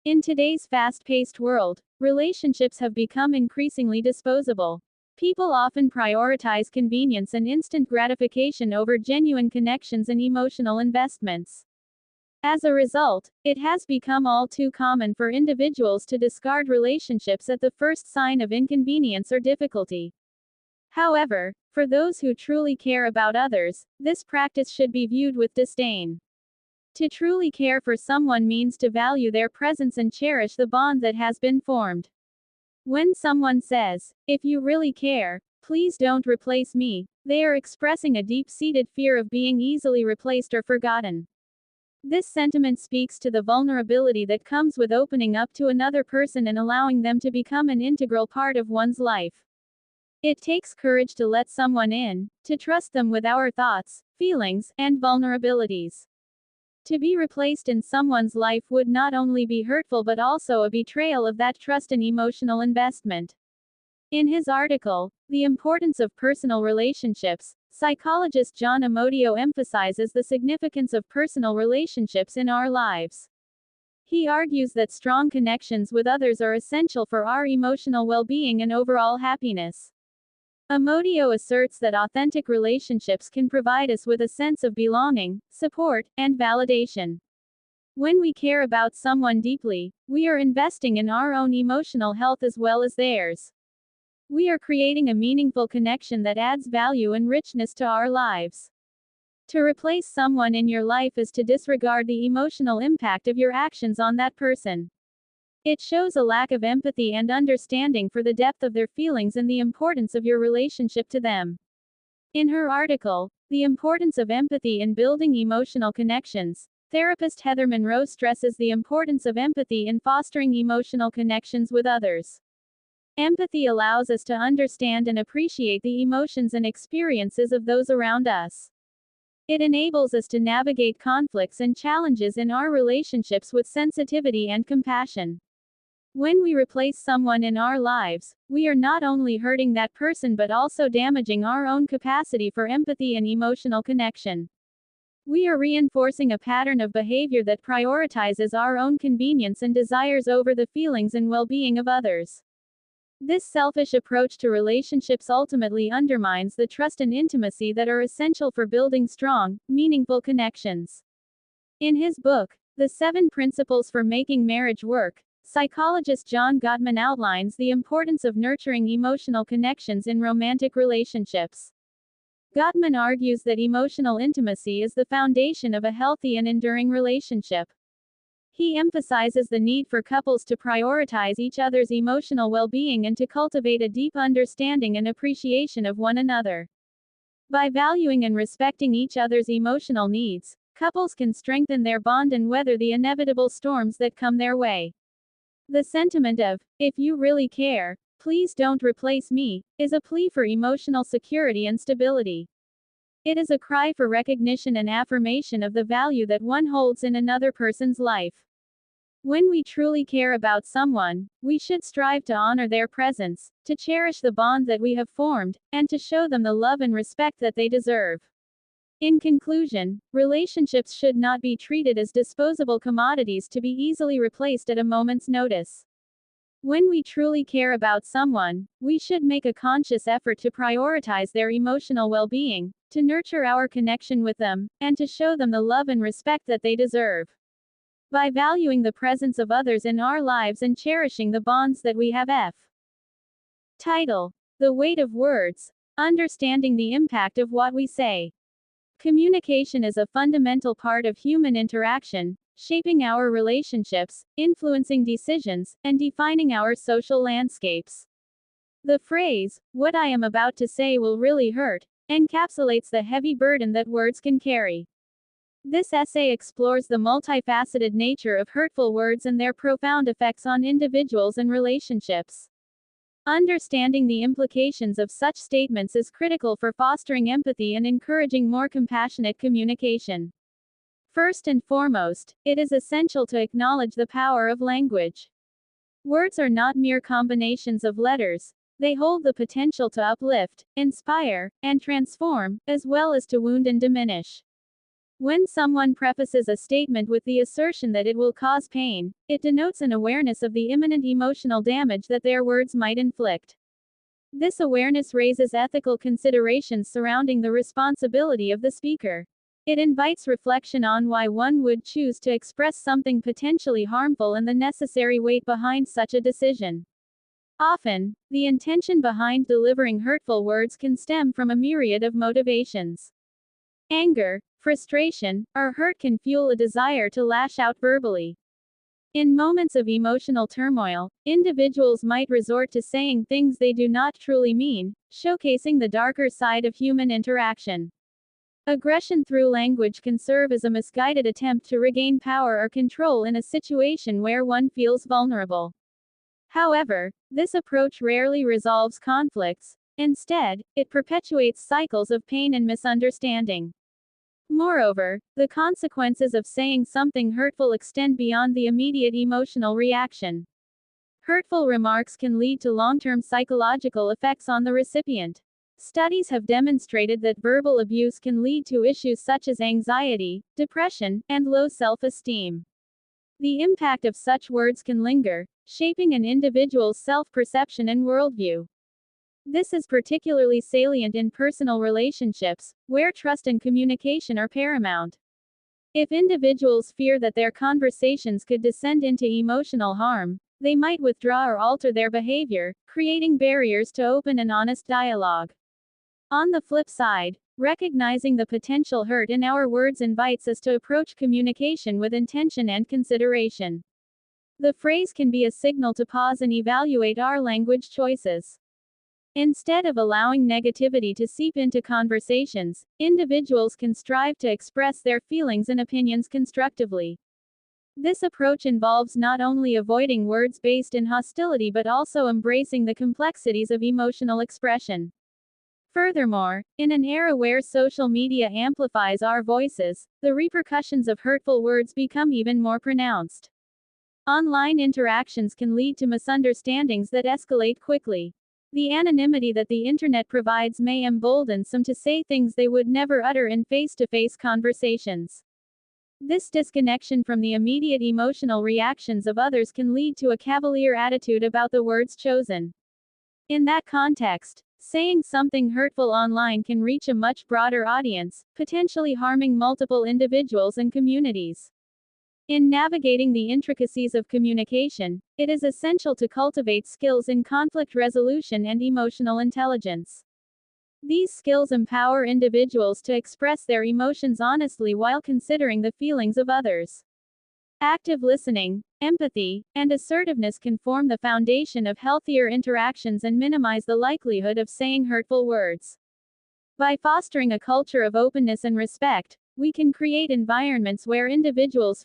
In today's fast-paced world, relationships have become increasingly disposable. People often prioritize convenience and instant gratification over genuine connections and emotional investments. As a result, it has become all too common for individuals to discard relationships at the first sign of inconvenience or difficulty. However, for those who truly care about others, this practice should be viewed with disdain. To truly care for someone means to value their presence and cherish the bond that has been formed. When someone says, "If you really care, please don't replace me," they are expressing a deep-seated fear of being easily replaced or forgotten. This sentiment speaks to the vulnerability that comes with opening up to another person and allowing them to become an integral part of one's life. It takes courage to let someone in, to trust them with our thoughts, feelings, and vulnerabilities. To be replaced in someone's life would not only be hurtful but also a betrayal of that trust and emotional investment. In his article, The Importance of Personal Relationships, psychologist John Amodio emphasizes the significance of personal relationships in our lives. He argues that strong connections with others are essential for our emotional well-being and overall happiness. Amodio asserts that authentic relationships can provide us with a sense of belonging, support, and validation. When we care about someone deeply, we are investing in our own emotional health as well as theirs. We are creating a meaningful connection that adds value and richness to our lives. To replace someone in your life is to disregard the emotional impact of your actions on that person. It shows a lack of empathy and understanding for the depth of their feelings and the importance of your relationship to them. In her article, The Importance of Empathy in Building Emotional Connections, therapist Heather Monroe stresses the importance of empathy in fostering emotional connections with others. Empathy allows us to understand and appreciate the emotions and experiences of those around us. It enables us to navigate conflicts and challenges in our relationships with sensitivity and compassion. When we replace someone in our lives, we are not only hurting that person but also damaging our own capacity for empathy and emotional connection. We are reinforcing a pattern of behavior that prioritizes our own convenience and desires over the feelings and well-being of others. This selfish approach to relationships ultimately undermines the trust and intimacy that are essential for building strong, meaningful connections. In his book, The 7 Principles for Making Marriage Work, psychologist John Gottman outlines the importance of nurturing emotional connections in romantic relationships. Gottman argues that emotional intimacy is the foundation of a healthy and enduring relationship. He emphasizes the need for couples to prioritize each other's emotional well-being and to cultivate a deep understanding and appreciation of one another. By valuing and respecting each other's emotional needs, couples can strengthen their bond and weather the inevitable storms that come their way. The sentiment of, "If you really care, please don't replace me," is a plea for emotional security and stability. It is a cry for recognition and affirmation of the value that one holds in another person's life. When we truly care about someone, we should strive to honor their presence, to cherish the bond that we have formed, and to show them the love and respect that they deserve. In conclusion, relationships should not be treated as disposable commodities to be easily replaced at a moment's notice. When we truly care about someone, we should make a conscious effort to prioritize their emotional well-being, to nurture our connection with them, and to show them the love and respect that they deserve. By valuing the presence of others in our lives and cherishing the bonds that we have. Title: The Weight of Words, Understanding the Impact of What We Say. Communication is a fundamental part of human interaction, shaping our relationships, influencing decisions, and defining our social landscapes. The phrase, "What I am about to say will really hurt," encapsulates the heavy burden that words can carry. This essay explores the multifaceted nature of hurtful words and their profound effects on individuals and relationships. Understanding the implications of such statements is critical for fostering empathy and encouraging more compassionate communication. First and foremost, it is essential to acknowledge the power of language. Words are not mere combinations of letters, they hold the potential to uplift, inspire, and transform, as well as to wound and diminish. When someone prefaces a statement with the assertion that it will cause pain, it denotes an awareness of the imminent emotional damage that their words might inflict. This awareness raises ethical considerations surrounding the responsibility of the speaker. It invites reflection on why one would choose to express something potentially harmful and the necessary weight behind such a decision. Often, the intention behind delivering hurtful words can stem from a myriad of motivations. Anger, frustration, or hurt can fuel a desire to lash out verbally. In moments of emotional turmoil, individuals might resort to saying things they do not truly mean, showcasing the darker side of human interaction. Aggression through language can serve as a misguided attempt to regain power or control in a situation where one feels vulnerable. However, this approach rarely resolves conflicts. Instead, it perpetuates cycles of pain and misunderstanding. Moreover, the consequences of saying something hurtful extend beyond the immediate emotional reaction. Hurtful remarks can lead to long-term psychological effects on the recipient. Studies have demonstrated that verbal abuse can lead to issues such as anxiety, depression, and low self-esteem. The impact of such words can linger, shaping an individual's self-perception and worldview. This is particularly salient in personal relationships, where trust and communication are paramount. If individuals fear that their conversations could descend into emotional harm, they might withdraw or alter their behavior, creating barriers to open and honest dialogue. On the flip side, recognizing the potential hurt in our words invites us to approach communication with intention and consideration. The phrase can be a signal to pause and evaluate our language choices. Instead of allowing negativity to seep into conversations, individuals can strive to express their feelings and opinions constructively. This approach involves not only avoiding words based in hostility but also embracing the complexities of emotional expression. Furthermore, in an era where social media amplifies our voices, the repercussions of hurtful words become even more pronounced. Online interactions can lead to misunderstandings that escalate quickly. The anonymity that the internet provides may embolden some to say things they would never utter in face-to-face conversations. This disconnection from the immediate emotional reactions of others can lead to a cavalier attitude about the words chosen. In that context, saying something hurtful online can reach a much broader audience, potentially harming multiple individuals and communities. In navigating the intricacies of communication, it is essential to cultivate skills in conflict resolution and emotional intelligence. These skills empower individuals to express their emotions honestly while considering the feelings of others. Active listening, empathy, and assertiveness can form the foundation of healthier interactions and minimize the likelihood of saying hurtful words. By fostering a culture of openness and respect, we can create environments where individuals